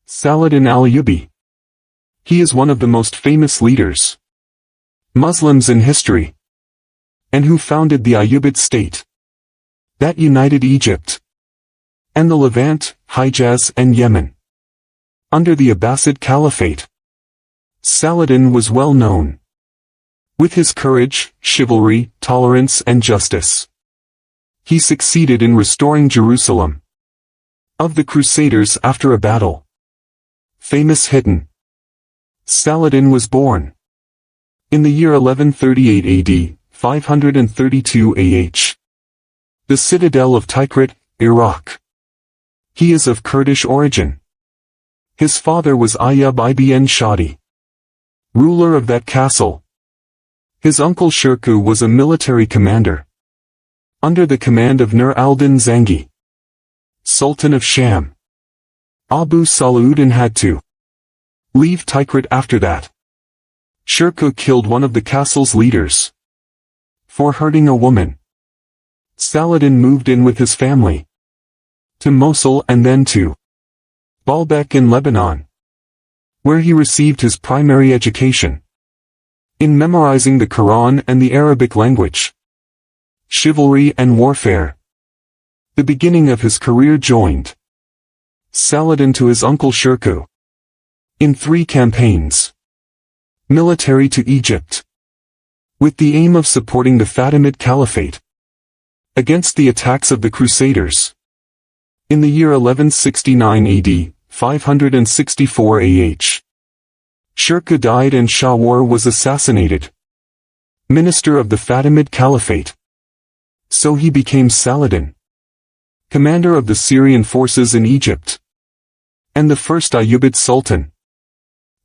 Saladin al-Ayyubi. He is one of the most famous leaders, Muslims in history, and who founded the Ayyubid state that united Egypt and the Levant, Hijaz and Yemen. Under the Abbasid Caliphate, Saladin was well known with his courage, chivalry, tolerance and justice. He succeeded in restoring Jerusalem of the Crusaders after a battle. Famous hidden. Saladin was born in the year 1138 AD, 532 AH. The citadel of Tikrit, Iraq. He is of Kurdish origin. His father was Ayyub ibn Shadi, ruler of that castle. His uncle Shirkuh was a military commander under the command of Nur al-Din Zangi, Sultan of Sham. Abu Salahuddin had to leave Tikrit after that. Shirkuh killed one of the castle's leaders for hurting a woman. Saladin moved in with his family to Mosul and then to Baalbek in Lebanon, where he received his primary education in memorizing the Quran and the Arabic language, chivalry and warfare. The beginning of his career joined Saladin to his uncle Shirkuh in 3 campaigns, military to Egypt, with the aim of supporting the Fatimid Caliphate against the attacks of the Crusaders. In the year 1169 AD, 564 AH, Shirkuh died and Shawar was assassinated, minister of the Fatimid Caliphate. So he became Saladin, commander of the Syrian forces in Egypt, and the first Ayyubid Sultan.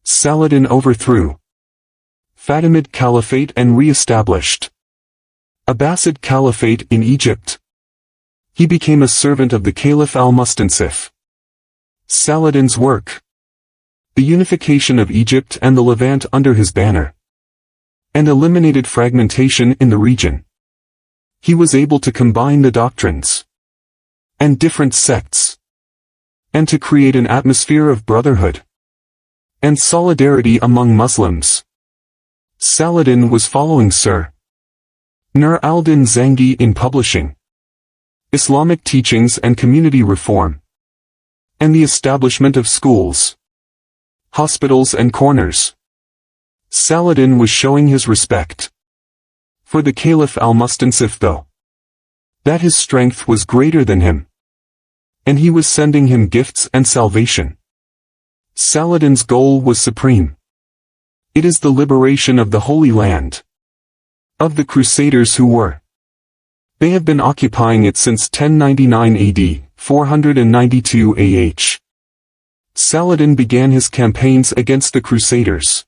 Saladin overthrew Fatimid Caliphate and re-established Abbasid Caliphate in Egypt. He became a servant of the Caliph al-Mustansif. Saladin's work, the unification of Egypt and the Levant under his banner, and eliminated fragmentation in the region. He was able to combine the doctrines and different sects, and to create an atmosphere of brotherhood and solidarity among Muslims. Saladin was following Sir Nur al-Din Zangi in publishing Islamic teachings and community reform, and the establishment of schools, hospitals and corners. Saladin was showing his respect for the Caliph al-Mustansif, though that his strength was greater than him, and he was sending him gifts and salvation. Saladin's goal was supreme. It is the liberation of the Holy Land, of the Crusaders who were. They have been occupying it since 1099 AD, 492 AH. Saladin began his campaigns against the Crusaders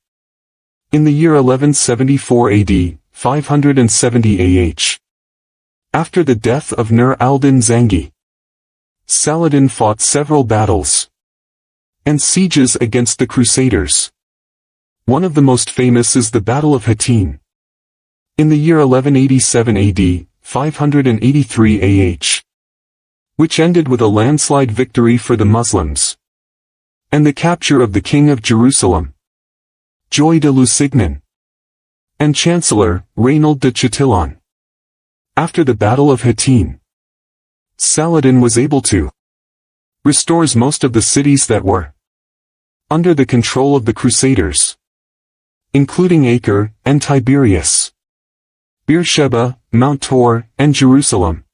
in the year 1174 AD, 570 AH. After the death of Nur al-Din Zangi, Saladin fought several battles and sieges against the Crusaders. One of the most famous is the Battle of Hattin in the year 1187 AD, 583 AH, which ended with a landslide victory for the Muslims and the capture of the King of Jerusalem, Joy de Lusignan, and Chancellor, Reynold de Chatillon. After the Battle of Hattin, Saladin was able to restore most of the cities that were under the control of the Crusaders, including Acre and Tiberias, Beersheba, Mount Tor, and Jerusalem.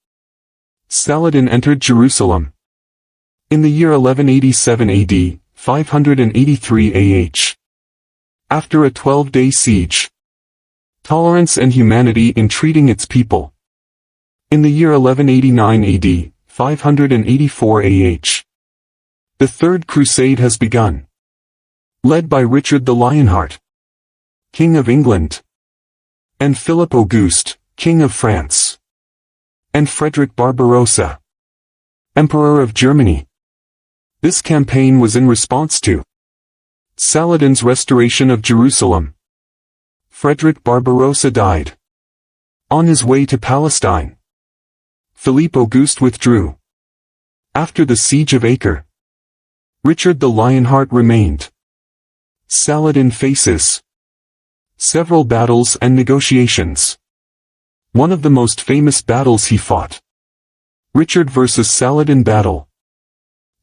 Saladin entered Jerusalem in the year 1187 AD, 583 AH. After a 12-day siege, tolerance and humanity in treating its people. In the year 1189 AD, 584 AH. The Third Crusade has begun, led by Richard the Lionheart, King of England, and Philip Auguste, King of France, and Frederick Barbarossa, Emperor of Germany. This campaign was in response to Saladin's restoration of Jerusalem. Frederick Barbarossa died on his way to Palestine. Philippe Auguste withdrew after the siege of Acre. Richard the Lionheart remained. Saladin faces several battles and negotiations. One of the most famous battles he fought. Richard versus Saladin battle.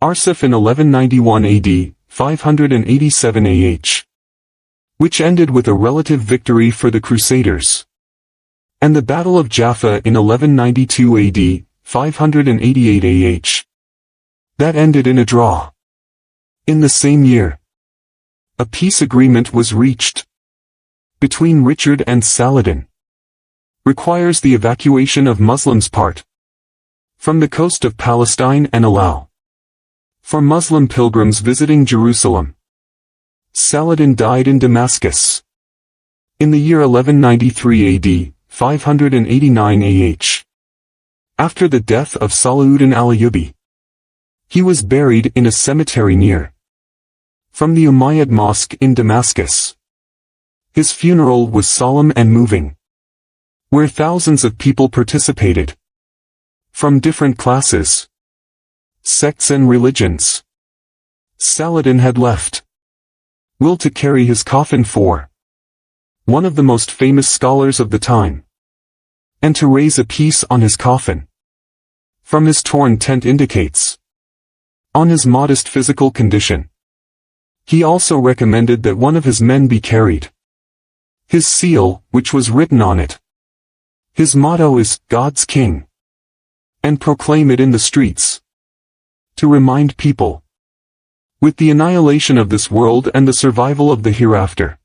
Arsuf in 1191 AD, 587 AH. Which ended with a relative victory for the Crusaders. And the Battle of Jaffa in 1192 AD, 588 AH. That ended in a draw. In the same year, a peace agreement was reached between Richard and Saladin. Requires the evacuation of Muslims from the coast of Palestine and allow for Muslim pilgrims visiting Jerusalem. Saladin died in Damascus in the year 1193 AD, 589 AH. After the death of Salahuddin al-Ayyubi, he was buried in a cemetery near from the Umayyad Mosque in Damascus. His funeral was solemn and moving, where thousands of people participated from different classes, sects and religions. Saladin had left will to carry his coffin for one of the most famous scholars of the time, and to raise a piece on his coffin. From his torn tent indicates on his modest physical condition. He also recommended that one of his men be carried. His seal, which was written on it. His motto is, God's King. And proclaim it in the streets. To remind people, with the annihilation of this world and the survival of the hereafter,